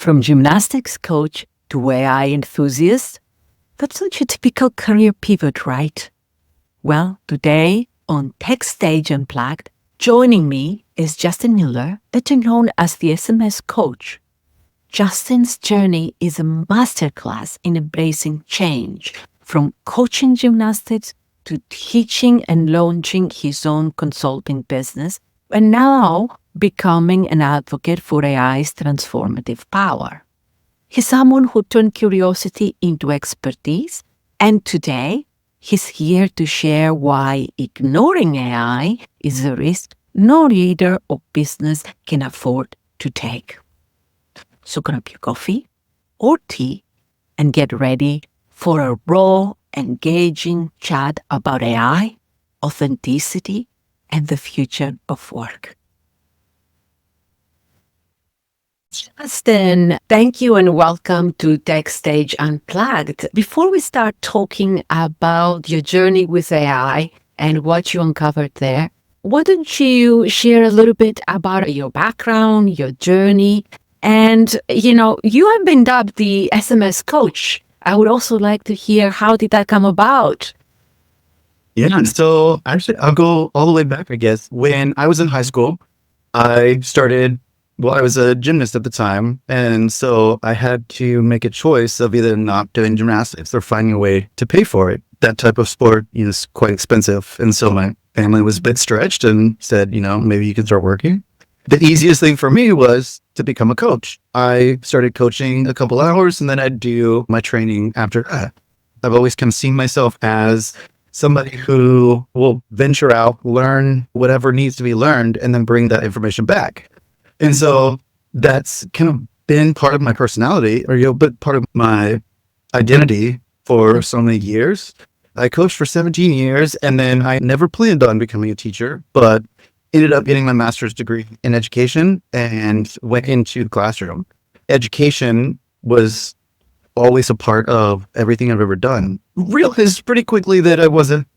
From gymnastics coach to AI enthusiast, that's such a typical career pivot, right? Well, today on Tech Stage Unplugged, joining me is Justin Mueller, better known as the SMS Coach. Justin's journey is a masterclass in embracing change, from coaching gymnastics to teaching and launching his own consulting business, and now becoming an advocate for AI's transformative power. He's someone who turned curiosity into expertise, and today he's here to share why ignoring AI is a risk no leader or business can afford to take. So grab your coffee or tea and get ready for a raw, engaging chat about AI, authenticity, and the future of work. Justin, thank you and welcome to Tech Stage Unplugged. Before we start talking about your journey with AI and what you uncovered there, why don't you share a little bit about your background, your journey, and, you have been dubbed the SMS Coach. I would also like to hear, how did that come about? Yeah, so actually, I'll go all the way back, I guess. When I was in high school, I was a gymnast at the time. And so I had to make a choice of either not doing gymnastics or finding a way to pay for it. That type of sport is quite expensive. And so my family was a bit stretched and said, maybe you can start working. The easiest thing for me was to become a coach. I started coaching a couple hours and then I'd do my training after that. I've always kind of seen myself as somebody who will venture out, learn whatever needs to be learned, and then bring that information back. And so that's kind of been part of my personality, but part of my identity for so many years. I coached for 17 years, and then I never planned on becoming a teacher, but ended up getting my master's degree in education and went into the classroom. Education was always a part of everything I've ever done. Realized pretty quickly that I wasn't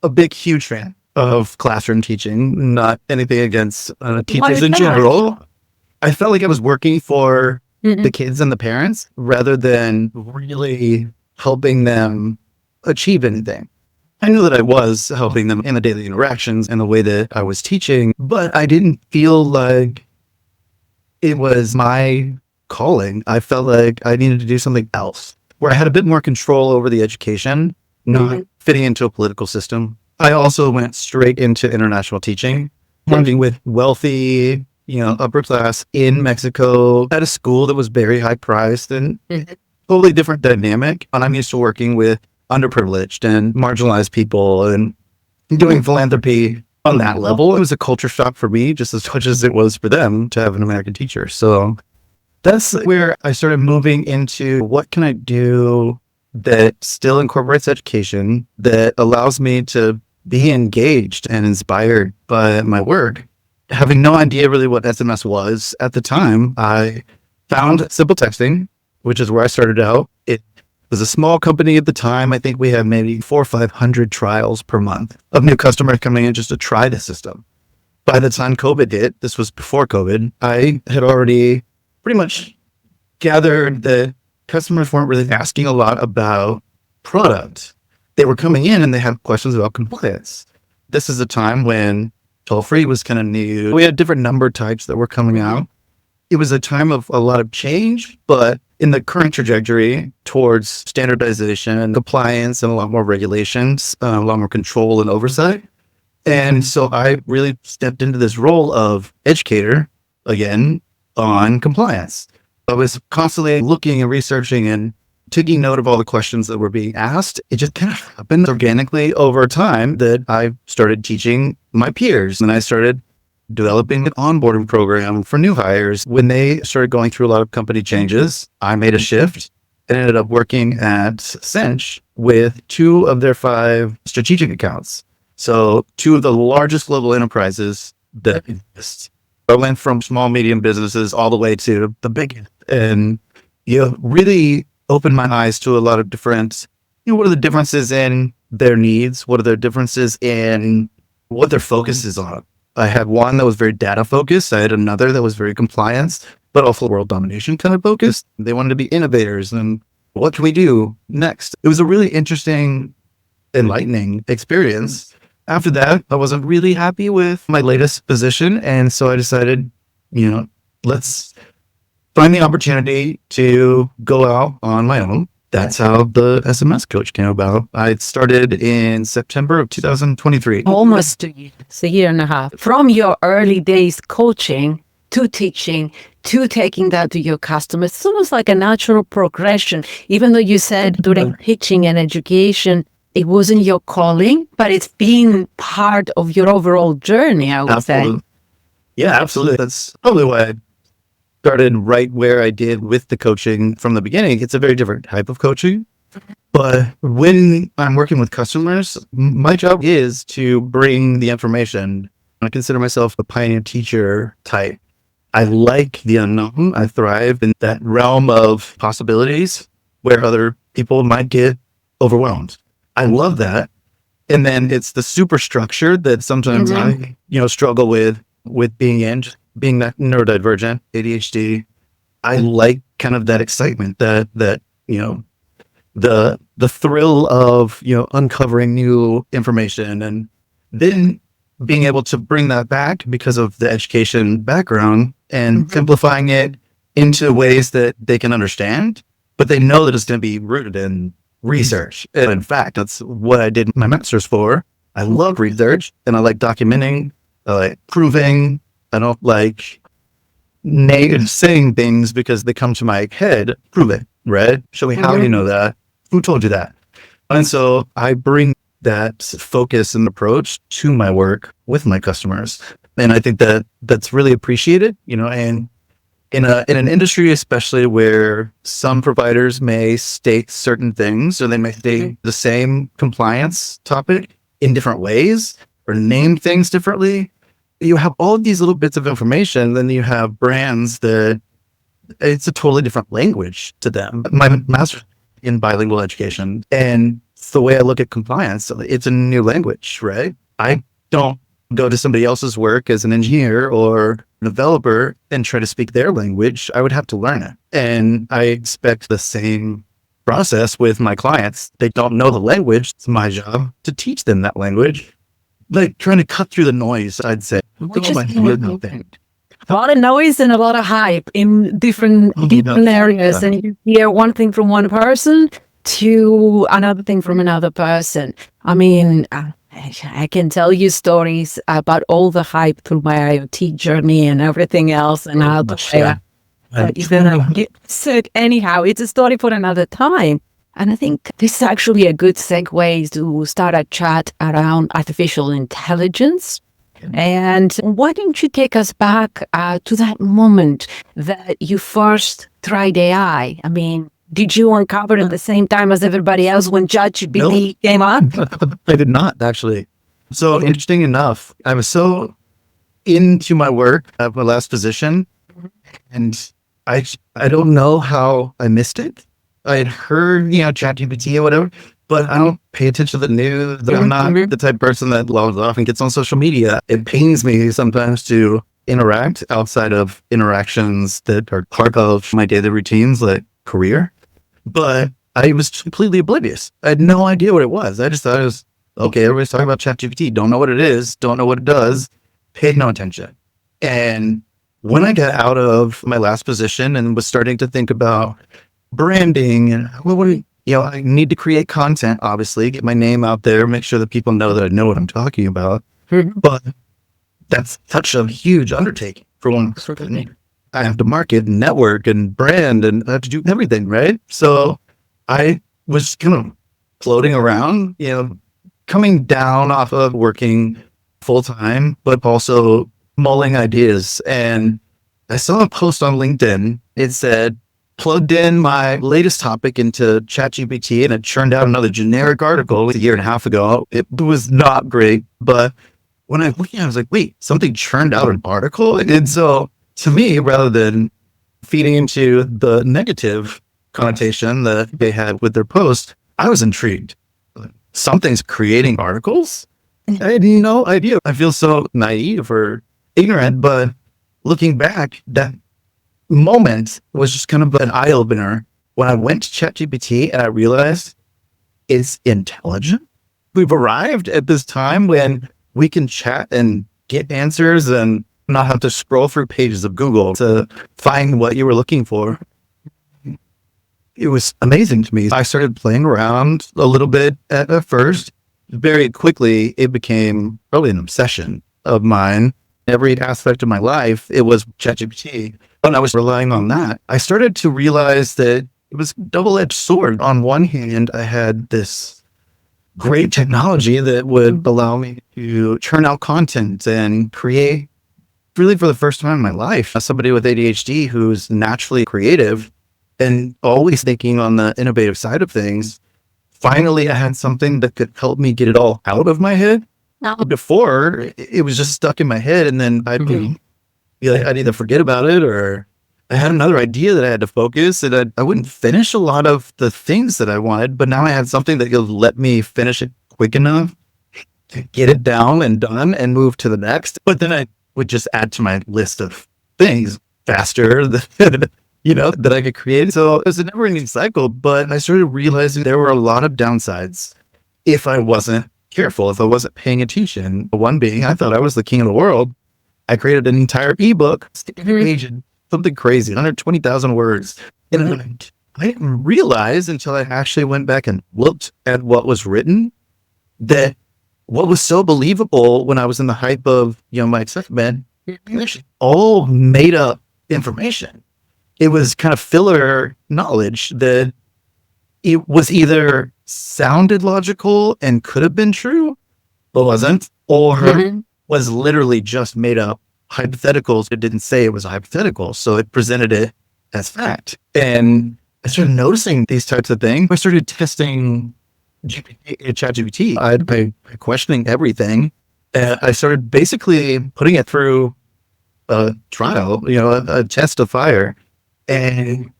a huge fan of classroom teaching, not anything against teachers in general. I felt like I was working for the kids and the parents rather than really helping them achieve anything. I knew that I was helping them in the daily interactions and the way that I was teaching, but I didn't feel like it was my calling. I felt like I needed to do something else where I had a bit more control over the education, not fitting into a political system. I also went straight into international teaching, working with wealthy, upper class in Mexico at a school that was very high priced and totally different dynamic. And I'm used to working with underprivileged and marginalized people and doing philanthropy on that level. It was a culture shock for me, just as much as it was for them to have an American teacher. So that's where I started moving into what can I do that still incorporates education, that allows me to be engaged and inspired by my work. Having no idea really what SMS was at the time, I found Simple Texting, which is where I started out. It was a small company at the time. I think we had maybe 400 or 500 trials per month of new customers coming in just to try the system. By the time COVID hit, this was before COVID, I had already pretty much gathered that customers weren't really asking a lot about product. They were coming in and they had questions about compliance. This is a time when toll-free was kind of new. We had different number types that were coming out. It was a time of a lot of change, but in the current trajectory towards standardization and compliance and a lot more regulations, a lot more control and oversight. And so I really stepped into this role of educator again on compliance. I was constantly looking and researching and taking note of all the questions that were being asked. It just kind of happened organically over time that I started teaching my peers, and I started developing an onboarding program for new hires. When they started going through a lot of company changes, I made a shift and ended up working at Cinch with 2 of their 5 strategic accounts. So 2 of the largest global enterprises that exist. I went from small, medium businesses all the way to the big, and really opened my eyes to a lot of different, what are the differences in their needs? What are their differences in what their focus is on? I had one that was very data focused. I had another that was very compliance, but also world domination kind of focused. They wanted to be innovators and what can we do next? It was a really interesting, enlightening experience. After that, I wasn't really happy with my latest position. And so I decided, let's find the opportunity to go out on my own. That's how the SMS Coach came about. I started in September of 2023. Almost 2 years, a year and a half. From your early days coaching to teaching to taking that to your customers, it's almost like a natural progression. Even though you said during teaching and education, it wasn't your calling, but it's been part of your overall journey, I would say. Yeah, absolutely. That's probably why I started right where I did with the coaching from the beginning. It's a very different type of coaching. But when I'm working with customers, my job is to bring the information. I consider myself a pioneer teacher type. I like the unknown. I thrive in that realm of possibilities where other people might get overwhelmed. I love that. And then it's the super structure that sometimes I, struggle with being that neurodivergent, ADHD. I like kind of that excitement, that the thrill of, uncovering new information and then being able to bring that back because of the education background and simplifying it into ways that they can understand, but they know that it's going to be rooted in research. And in fact, that's what I did my master's for. I love research and I like documenting, I like proving. I don't like saying things because they come to my head. Prove it, right? Show me how you know that. Who told you that? And so I bring that focus and approach to my work with my customers. And I think that that's really appreciated, and in an industry, especially where some providers may state certain things, or they may state the same compliance topic in different ways or name things differently. You have all of these little bits of information, then you have brands that it's a totally different language to them. My master's in bilingual education, and it's the way I look at compliance. It's a new language, right? I don't go to somebody else's work as an engineer or developer and try to speak their language. I would have to learn it. And I expect the same process with my clients. They don't know the language. It's my job to teach them that language. Like trying to cut through the noise, I'd say. A lot of noise and a lot of hype in different areas. And you hear one thing from one person to another thing from another person. I mean, I can tell you stories about all the hype through my IoT journey and everything else and how anyhow, it's a story for another time. And I think this is actually a good segue to start a chat around artificial intelligence. And why don't you take us back to that moment that you first tried AI? I mean, did you uncover it at the same time as everybody else when ChatGPT came up? I did not, actually. So interesting enough, I was so into my work at my last position, and I don't know how I missed it. I had heard, ChatGPT or whatever, but I don't pay attention to the news. I'm not the type of person that logs off and gets on social media. It pains me sometimes to interact outside of interactions that are part of my daily routines, like career. But I was completely oblivious. I had no idea what it was. I just thought it was, okay, everybody's talking about ChatGPT. Don't know what it is. Don't know what it does. Paid no attention. And when I got out of my last position and was starting to think about branding and I need to create content, obviously, get my name out there, make sure that people know that I know what I'm talking about. But that's such a huge undertaking for one. I have to market and network and brand and I have to do everything, right? So I was kind of floating around, coming down off of working full time, but also mulling ideas. And I saw a post on LinkedIn. It said, plugged in my latest topic into ChatGPT and it churned out another generic article a year and a half ago. It was not great, but when I looked at it, I was like, wait, something churned out an article? And so to me, rather than feeding into the negative connotation that they had with their post, I was intrigued. Something's creating articles? I had no idea. I feel so naive or ignorant, but looking back, that moment was just kind of an eye opener when I went to ChatGPT and I realized it's intelligent. We've arrived at this time when we can chat and get answers and not have to scroll through pages of Google to find what you were looking for. It was amazing to me. I started playing around a little bit at first. Very quickly, it became probably an obsession of mine. Every aspect of my life, it was ChatGPT. And I was relying on that. I started to realize that it was a double-edged sword. On one hand, I had this great technology that would allow me to churn out content and create, really for the first time in my life, as somebody with ADHD who's naturally creative and always thinking on the innovative side of things. Finally, I had something that could help me get it all out of my head. No. Before, it was just stuck in my head, and then I'd be like, I'd either forget about it, or I had another idea that I had to focus, and I wouldn't finish a lot of the things that I wanted, but now I had something that would let me finish it quick enough to get it down and done and move to the next. But then I would just add to my list of things faster than that I could create. So it was a never-ending cycle, but I started realizing there were a lot of downsides if I wasn't careful, if I wasn't paying attention. One being, I thought I was the king of the world. I created an entire ebook, something crazy, 120,000 words. And I didn't realize until I actually went back and looked at what was written that what was so believable when I was in the hype of, my excitement, all made up information. It was kind of filler knowledge that it was either sounded logical and could have been true, but wasn't, or was literally just made up hypotheticals. It didn't say it was a hypothetical, so it presented it as fact. And I started noticing these types of things. I started testing ChatGPT by questioning everything. I started basically putting it through a trial, a test of fire. And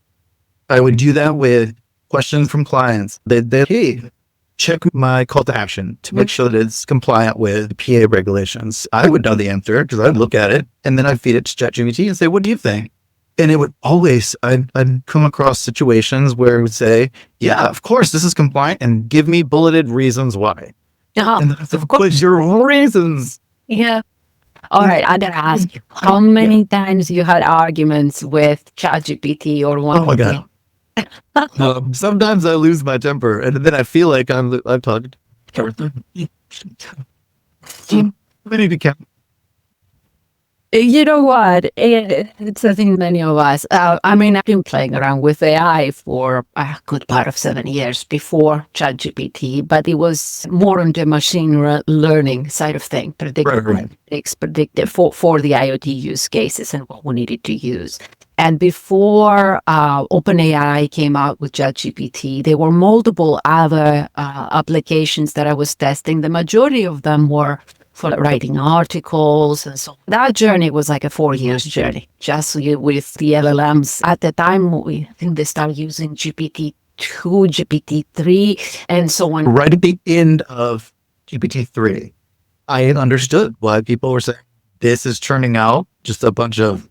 I would do that with questions from clients. They'd hey, check my call to action to make sure that it's compliant with PA regulations. I would know the answer because I'd look at it and then I'd feed it to ChatGPT and say, what do you think? And it would always, I'd come across situations where it would say, yeah, of course, this is compliant, and give me bulleted reasons why. Yeah, and of course, your reasons. Yeah. All right, I gotta ask you, how many times you had arguments with ChatGPT or one? Oh my God. Sometimes I lose my temper, and then I feel like I'm talking. I need to count. You know what? It's I think many of us. I've been playing around with AI for a good part of 7 years before ChatGPT, but it was more on the machine learning side of things, predictive for the IoT use cases and what we needed to use. And before OpenAI came out with ChatGPT, there were multiple other applications that I was testing. The majority of them were for writing articles and so on. That journey was like a 4 years journey, just with the LLMs. At the time, I think they started using GPT-2, GPT-3, and so on. Right at the end of GPT-3, I understood why people were saying, this is churning out just a bunch of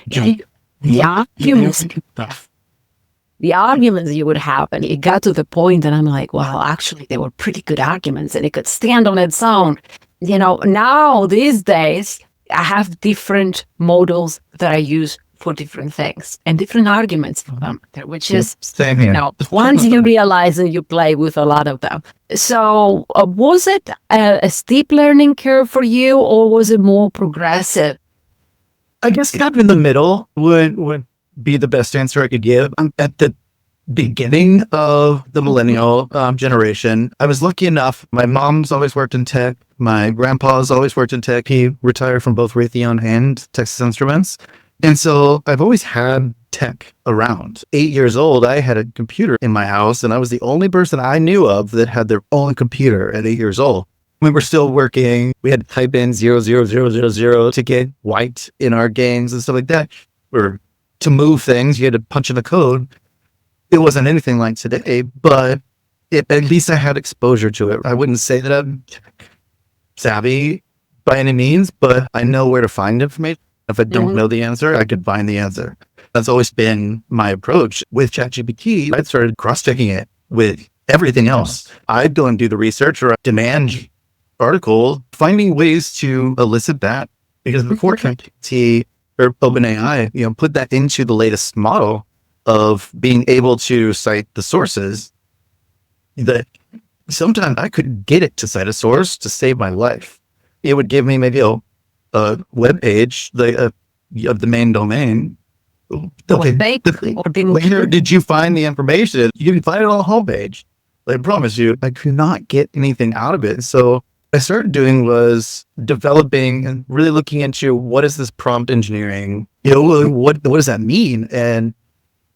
arguments. The arguments you would have, and it got to the point that I'm like, well, actually, they were pretty good arguments, and it could stand on its own. Now these days, I have different models that I use for different things and different arguments for them, which is, same here. Once you realize and you play with a lot of them. So was it a steep learning curve for you, or was it more progressive? I guess kind of in the middle would be the best answer I could give. I'm at the beginning of the millennial generation. I was lucky enough. My mom's always worked in tech. My grandpa's always worked in tech. He retired from both Raytheon and Texas Instruments. And so I've always had tech around. 8 years old, I had a computer in my house, and I was the only person I knew of that had their own computer at 8 years old. We were still working. We had to type in 00000 to get white in our games and stuff like that. Or to move things, you had to punch in a code. It wasn't anything like today, but at least I had exposure to it. I wouldn't say that I'm savvy by any means, but I know where to find information. If I don't know the answer, I could find the answer. That's always been my approach. With ChatGPT, I started cross-checking it with everything else. I'd go and do the research or demand article, finding ways to elicit that. Because before ChatGPT or OpenAI, put that into the latest model of being able to cite the sources, that sometimes I could get it to cite a source to save my life. It would give me maybe a web page of the main domain. Okay, where did you find the information? You can find it on the homepage. I promise you, I could not get anything out of it. So what I started doing was developing and really looking into what is this prompt engineering? What does that mean? And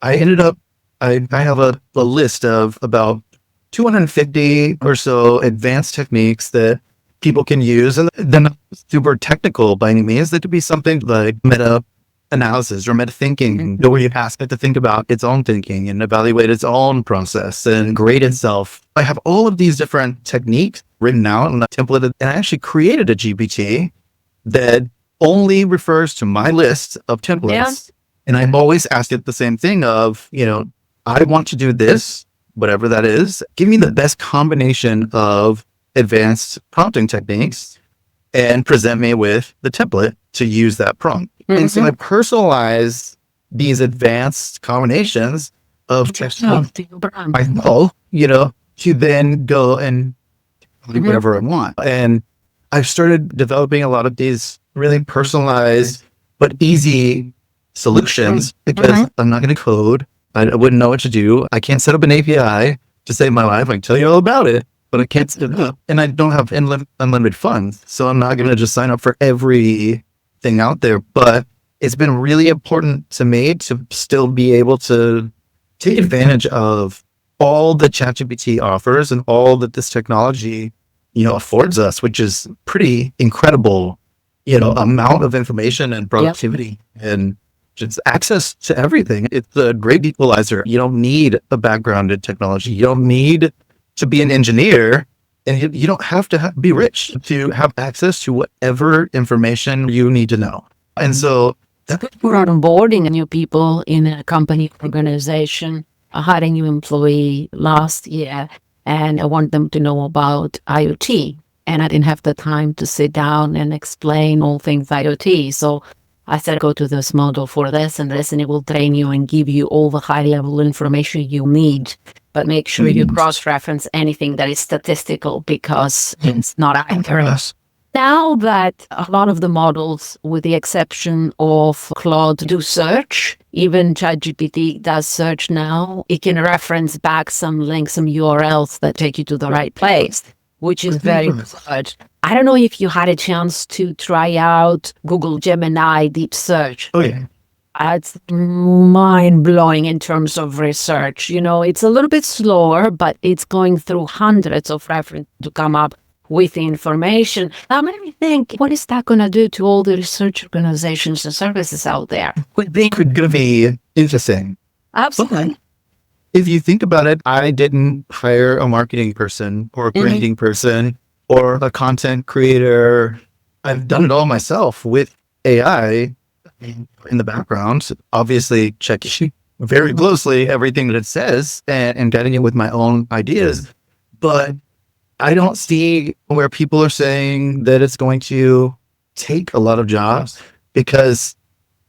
I ended up, I have a list of about 250 or so advanced techniques that people can use. And they're not super technical by any means. They could be something like meta analysis or meta thinking, where you ask it to think about its own thinking and evaluate its own process and grade itself. I have all of these different techniques written out in a template, and I actually created a GPT that only refers to my list of templates. Yeah. And I've always asked it the same thing of, I want to do this, whatever that is. Give me the best combination of advanced prompting techniques and present me with the template to use that prompt. And so I personalize these advanced combinations of techniques. I know, to then go and do whatever I want. And I've started developing a lot of these really personalized but easy solutions because I'm not going to code. I wouldn't know what to do. I can't set up an API to save my life. I can tell you all about it, but I can't set it up. And I don't have unlimited funds. So I'm not going to just sign up for everything out there. But it's been really important to me to still be able to take advantage of all that ChatGPT offers and all that this technology, affords us, which is pretty incredible, amount of information and productivity and just access to everything. It's a great equalizer. You don't need a background in technology. You don't need to be an engineer, and you don't have to be rich to have access to whatever information you need to know. And so we're onboarding new people in a company organization. I had a new employee last year, and I want them to know about IoT. And I didn't have the time to sit down and explain all things IoT. So I said, go to this model for this and this, and it will train you and give you all the high-level information you need. But make sure you cross-reference anything that is statistical because it's not accurate. Now that a lot of the models, with the exception of Claude, do search, even ChatGPT does search now, it can reference back some links, some URLs that take you to the right place, which is very good. I don't know if you had a chance to try out Google Gemini Deep Search. Oh, yeah. It's mind-blowing in terms of research. It's a little bit slower, but it's going through hundreds of references to come up with the information. That made me think, what is that going to do to all the research organizations and services out there? Would be going to be interesting. Absolutely. If you think about it, I didn't hire a marketing person or a branding person or a content creator. I've done it all myself with AI in the background, obviously checking very closely everything that it says and getting it with my own ideas. But I don't see where people are saying that it's going to take a lot of jobs, because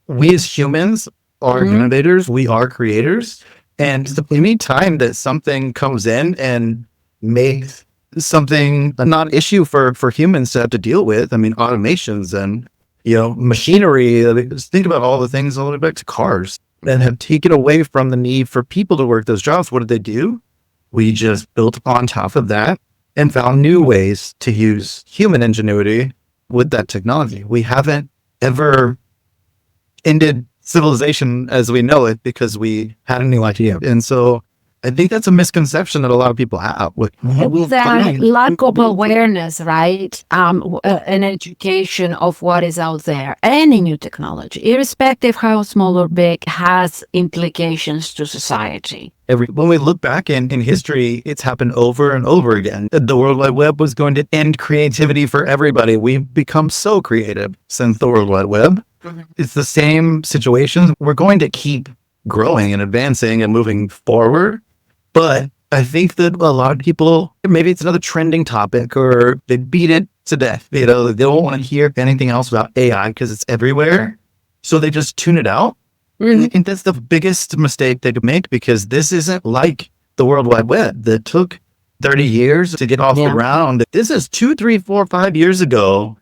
we as humans are innovators, we are creators. And any time that something comes in and makes something not an issue for humans to have to deal with, I mean, automations and, machinery, think about all the things all the way back to cars that have taken away from the need for people to work those jobs. What did they do? We just built on top of that and found new ways to use human ingenuity with that technology. We haven't ever ended civilization as we know it because we had a new idea. And so I think that's a misconception that a lot of people have. That lack of awareness, right? An education of what is out there. Any new technology, irrespective how small or big, has implications to society. When we look back in history, it's happened over and over again. The World Wide Web was going to end creativity for everybody. We've become so creative since the World Wide Web. It's the same situations. We're going to keep growing and advancing and moving forward. But I think that a lot of people, maybe it's another trending topic or they beat it to death. They don't want to hear anything else about AI because it's everywhere. So they just tune it out. I think that's the biggest mistake they could make, because this isn't like the World Wide Web that took 30 years to get off the ground. This is 2, 3, 4, 5 years ago.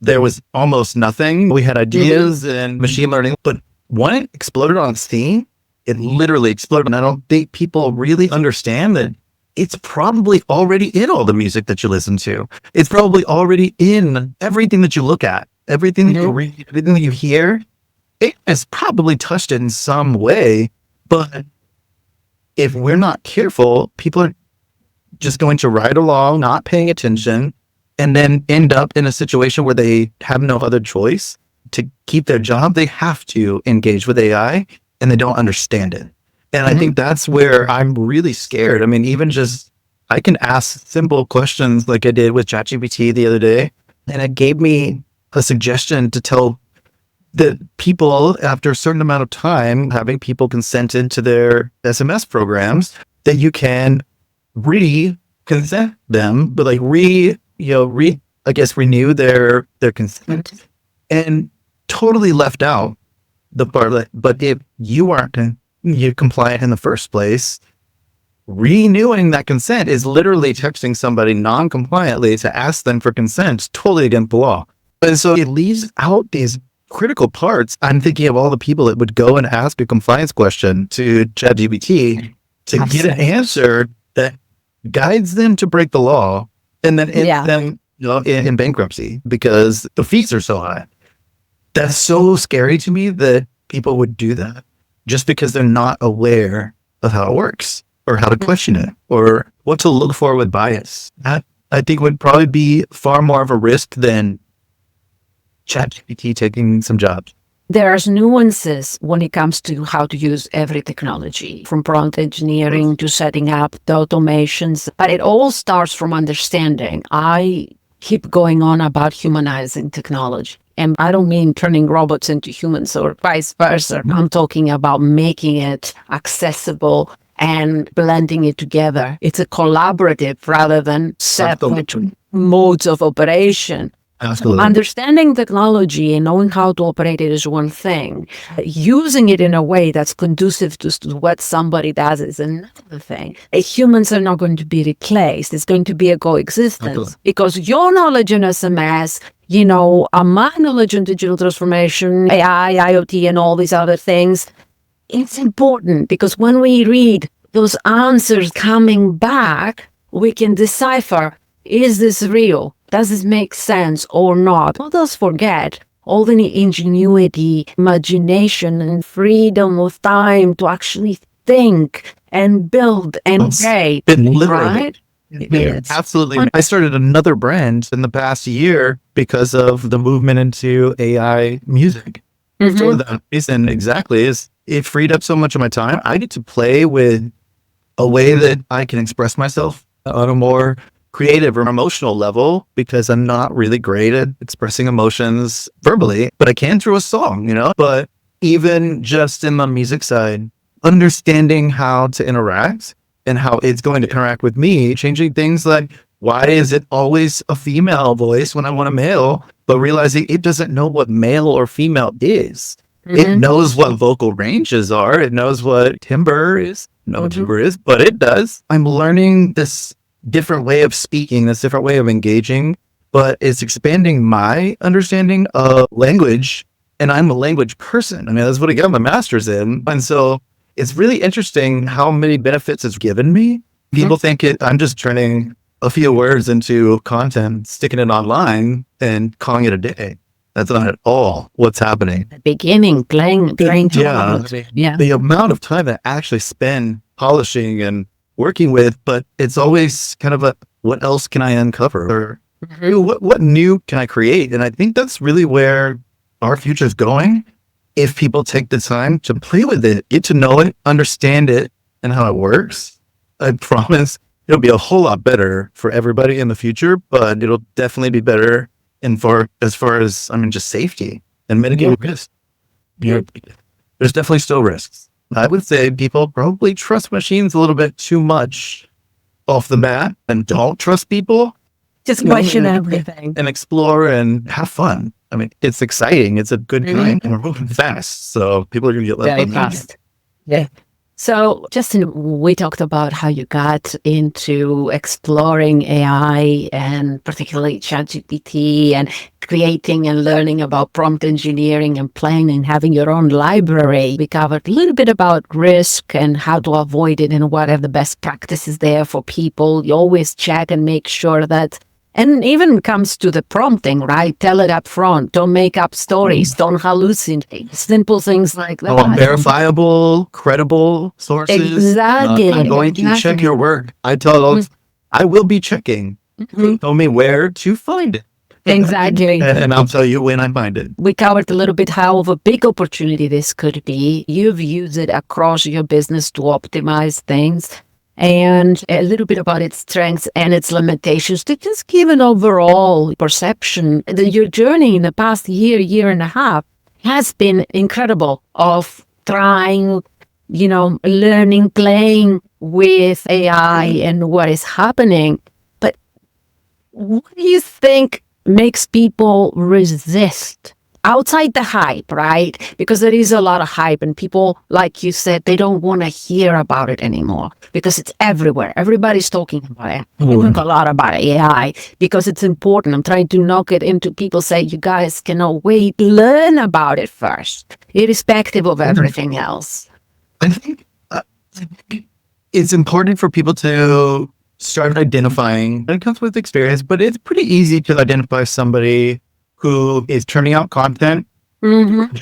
There was almost nothing. We had ideas and machine learning, but when it exploded on Steam, it literally exploded. And I don't think people really understand that it's probably already in all the music that you listen to. It's probably already in everything that you look at, everything that you read, everything that you hear. It has probably touched it in some way, but if we're not careful, people are just going to ride along, not paying attention, and then end up in a situation where they have no other choice to keep their job. They have to engage with AI and they don't understand it. And I think that's where I'm really scared. I mean, even just, I can ask simple questions like I did with ChatGPT the other day, and it gave me a suggestion to tell that people, after a certain amount of time, having people consented to their SMS programs, that you can re-consent them, but like renew their consent, and totally left out the part that, but if you aren't compliant in the first place, renewing that consent is literally texting somebody non-compliantly to ask them for consent, totally against the law. And so it leaves out these critical parts. I'm thinking of all the people that would go and ask a compliance question to ChatGPT to get an answer that guides them to break the law, and then ends them in bankruptcy because the fees are so high. That's so scary to me that people would do that just because they're not aware of how it works or how to question it or what to look for with bias. That, I think, would probably be far more of a risk than ChatGPT taking some jobs. There's nuances when it comes to how to use every technology, from prompt engineering to setting up the automations, but it all starts from understanding. I keep going on about humanizing technology. And I don't mean turning robots into humans or vice versa. I'm talking about making it accessible and blending it together. It's a collaborative rather than separate modes of operation. Absolutely. Understanding technology and knowing how to operate it is one thing. Using it in a way that's conducive to what somebody does is another thing. Humans are not going to be replaced. It's going to be a coexistence. Absolutely. Because your knowledge in SMS, my knowledge in digital transformation, AI, IoT, and all these other things, it's important because when we read those answers coming back, we can decipher, is this real? Does this make sense or not? Let us forget all the ingenuity, imagination, and freedom of time to actually think and build and create. Right? Absolutely. I started another brand in the past year because of the movement into AI music. For that reason, exactly, is it freed up so much of my time. I get to play with a way that I can express myself on a more creative or emotional level, because I'm not really great at expressing emotions verbally, but I can through a song, But even just in the music side, understanding how to interact and how it's going to interact with me, changing things like, why is it always a female voice when I want a male, but realizing it doesn't know what male or female is. It knows what vocal ranges are. It knows what timbre is. Timbre is, but it does. I'm learning this different way of speaking, this different way of engaging, but it's expanding my understanding of language. And I'm a language person. I mean, that's what I got my master's in. And so it's really interesting how many benefits it's given me. People think I'm just turning a few words into content, sticking it online and calling it a day. That's not at all what's happening. The beginning, playing. The amount of time that I actually spend polishing and working with, but it's always kind of what else can I uncover? Or what new can I create? And I think that's really where our future is going. If people take the time to play with it, get to know it, understand it, and how it works, I promise it'll be a whole lot better for everybody in the future, but it'll definitely be better as far as just safety. and mitigate risk. There's definitely still risks. I would say people probably trust machines a little bit too much off the bat and don't trust people. Just question everything. And explore and have fun. I mean, it's exciting. It's a good time and we're moving fast. So people are going to get left very fast. Yeah. So, Justin, we talked about how you got into exploring AI and particularly ChatGPT and creating and learning about prompt engineering and playing and having your own library. We covered a little bit about risk and how to avoid it and what are the best practices there for people. You always check and make sure that. And even comes to the prompting, right? Tell it up front. Don't make up stories. Don't hallucinate. Simple things like that. Verifiable, credible sources. Exactly. I'm going to check your work. I tell them, I will be checking. Tell me where to find it. Exactly. And I'll tell you when I find it. We covered a little bit how of a big opportunity this could be. You've used it across your business to optimize things. And a little bit about its strengths and its limitations to just give an overall perception. Your journey in the past year and a half has been incredible of trying, learning, playing with AI and what is happening. But what do you think makes people resist? Outside the hype, right? Because there is a lot of hype and people, like you said, they don't want to hear about it anymore because it's everywhere. Everybody's talking about it. We talk a lot about AI because it's important. I'm trying to knock it into people say, you guys cannot wait, learn about it first, irrespective of everything else. I think it's important for people to start identifying, and it comes with experience, but it's pretty easy to identify somebody who is turning out content and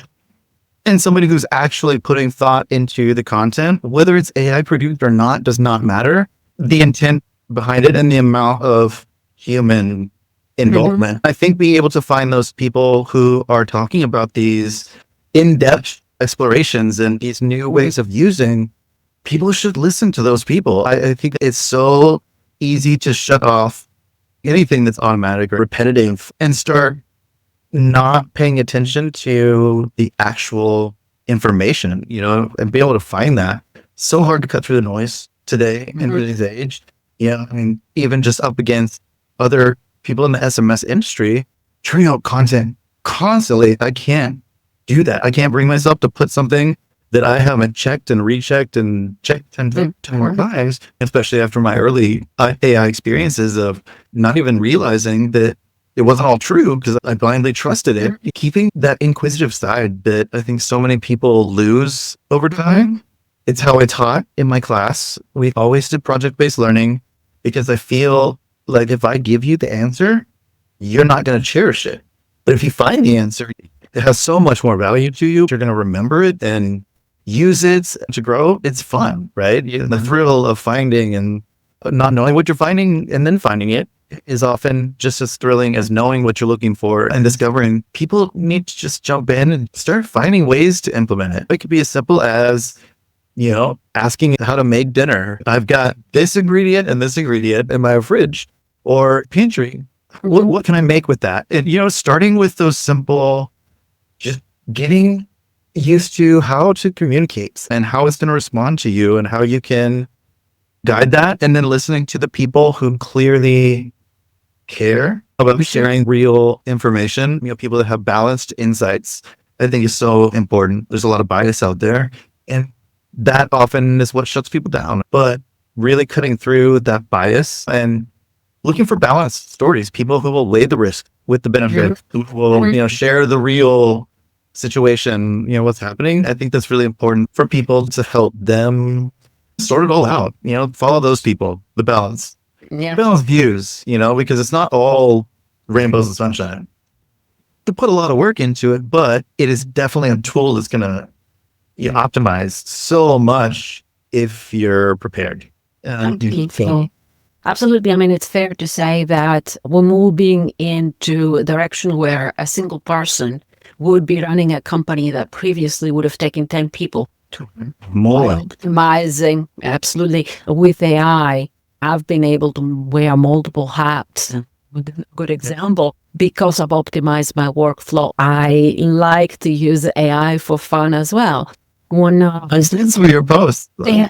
somebody who's actually putting thought into the content. Whether it's AI produced or not does not matter. The intent behind it and the amount of human involvement. I think being able to find those people who are talking about these in-depth explorations and these new ways of using, people should listen to those people. I think it's so easy to shut off anything that's automatic or repetitive and start not paying attention to the actual information, and be able to find that. So hard to cut through the noise today in today's age. I mean, even just up against other people in the SMS industry, churning out content constantly. I can't do that. I can't bring myself to put something that I haven't checked and rechecked and checked 10 more times, especially after my early AI experiences of not even realizing that it wasn't all true because I blindly trusted it. Keeping that inquisitive side that I think so many people lose over time. It's how I taught in my class. We always did project-based learning because I feel like if I give you the answer, you're not going to cherish it. But if you find the answer, it has so much more value to you. You're going to remember it and use it to grow. It's fun, right? The thrill of finding and not knowing what you're finding and then finding it is often just as thrilling as knowing what you're looking for and discovering. People need to just jump in and start finding ways to implement it. It could be as simple as, asking how to make dinner. I've got this ingredient and this ingredient in my fridge or pantry. What can I make with that? And, starting with those simple, just getting used to how to communicate and how it's going to respond to you and how you can guide that. And then listening to the people who clearly care about sharing real information, people that have balanced insights, I think is so important. There's a lot of bias out there, and that often is what shuts people down. But really cutting through that bias and looking for balanced stories, people who will weigh the risk with the benefit, who will, share the real situation, what's happening. I think that's really important for people to help them sort it all out, follow those people, the balance. Balanced views, because it's not all rainbows and sunshine. To put a lot of work into it, but it is definitely a tool that's going to optimize so much if you're prepared. Absolutely. I mean, it's fair to say that we're moving into a direction where a single person would be running a company that previously would have taken 10 people. More optimizing, absolutely. With AI, I've been able to wear multiple hats. A good example, because I've optimized my workflow, I like to use AI for fun as well. One of I see some of your posts. yeah.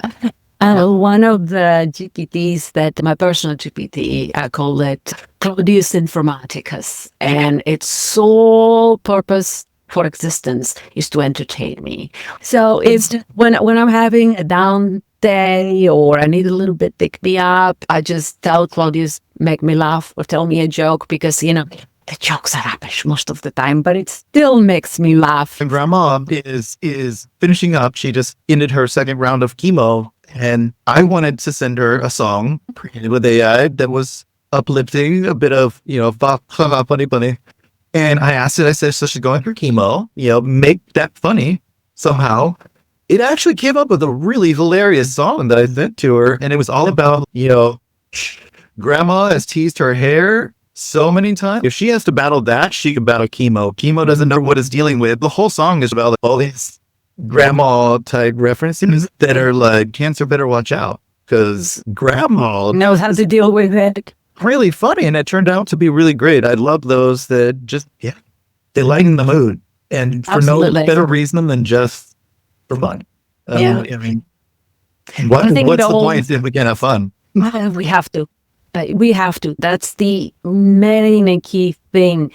One of the GPTs that my personal GPT, I call it Claudius Informaticus, and its sole purpose for existence is to entertain me. So it's when I'm having a down day or I need a little bit pick me up, I just tell Claudius make me laugh or tell me a joke because the jokes are rubbish most of the time, but it still makes me laugh. And grandma is finishing up. She just ended her second round of chemo, and I wanted to send her a song created with AI that was uplifting, a bit of funny. And I asked it. I said, "So she's going through chemo. Make that funny somehow." It actually came up with a really hilarious song that I sent to her, and it was all about grandma has teased her hair so many times. If she has to battle that, she can battle chemo. Chemo doesn't know what it's dealing with. The whole song is about all these grandma type references that are like, cancer better watch out because grandma Knows how to deal with it. really funny. And it turned out to be really great. I love those that just, they lighten the mood and for Absolutely. no better reason than just for fun. Yeah. I mean, I what's think the the whole- point if we can't have fun? We have to. We have to. That's the main key thing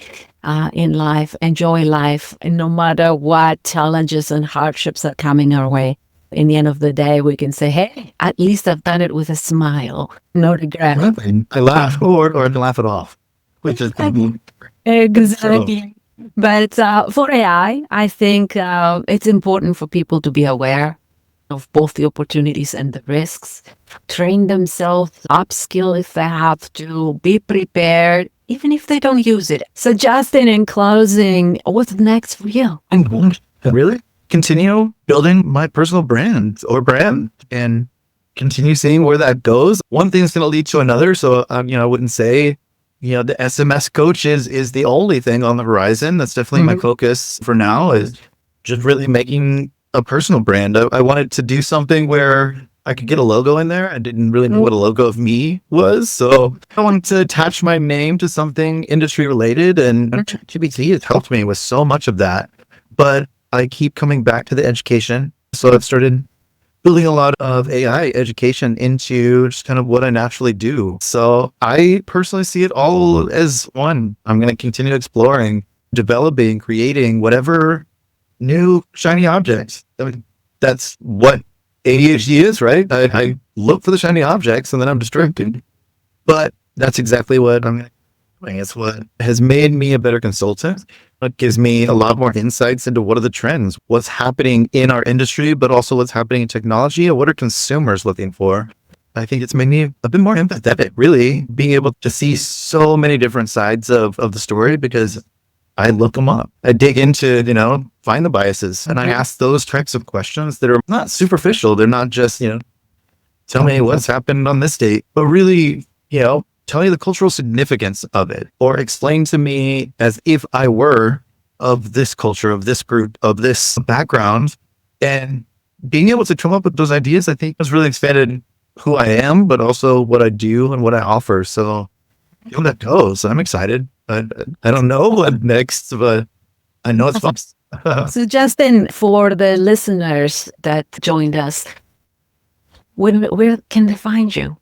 in life. Enjoy life. And no matter what challenges and hardships are coming our way, in the end of the day, we can say, hey, at least I've done it with a smile. No regret. I laugh or I laugh it off, which is Exactly. But for AI, I think it's important for people to be aware of both the opportunities and the risks, train themselves, upskill if they have to, be prepared, even if they don't use it. So Justin, in closing, what's next for you? really continue building my personal brand and continue seeing where that goes. One thing's going to lead to another. So, I wouldn't say, the SMS coach is the only thing on the horizon. That's definitely my focus for now, is just really making a personal brand. I wanted to do something where I could get a logo in there. I didn't really know what a logo of me was. So I wanted to attach my name to something industry related, and ChatGPT has helped me with so much of that. But I keep coming back to the education. So I've started building a lot of AI education into just kind of what I naturally do. So I personally see it all as one. I'm going to continue exploring, developing, creating whatever new shiny objects. I mean, that's what ADHD is, right? I look for the shiny objects and then I'm distracted. But that's exactly what I'm doing. It's what has made me a better consultant. It gives me a lot more insights into what are the trends, what's happening in our industry, but also what's happening in technology, and what are consumers looking for. I think it's made me a bit more empathetic, really, being able to see so many different sides of the story, because I look them up. I dig into, find the biases, and I ask those types of questions that are not superficial. They're not just, tell me what's happened on this date, but really, tell me the cultural significance of it, or explain to me as if I were of this culture, of this group, of this background. And being able to come up with those ideas, I think, has really expanded who I am, but also what I do and what I offer. So that goes. I'm excited. I don't know what next, but I know it's fun. So Justin, for the listeners that joined us, where can they find you?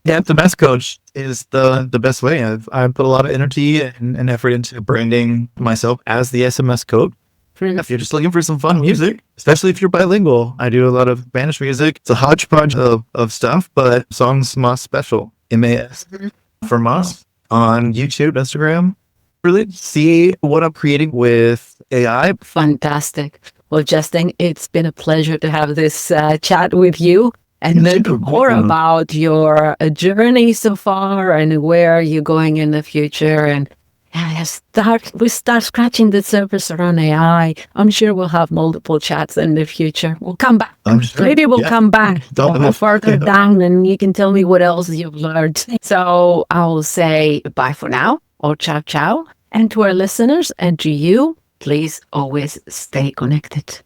Yeah, the best coach is the best way. I've put a lot of energy and effort into branding myself as the SMS coach. If you're just looking for some fun music, especially if you're bilingual, I do a lot of Spanish music. It's a hodgepodge of stuff, but songs Mas special, MAS for Mas, on YouTube, Instagram. Really see what I'm creating with AI. Fantastic. Well, Justin, it's been a pleasure to have this chat with you and learn more about your journey so far and where you're going in the future. And we start scratching the surface around AI. I'm sure we'll have multiple chats in the future. We'll come back. I'm sure. Maybe we'll come back further down and you can tell me what else you've learned. So I will say bye for now, or ciao, ciao. And to our listeners and to you, please always stay connected.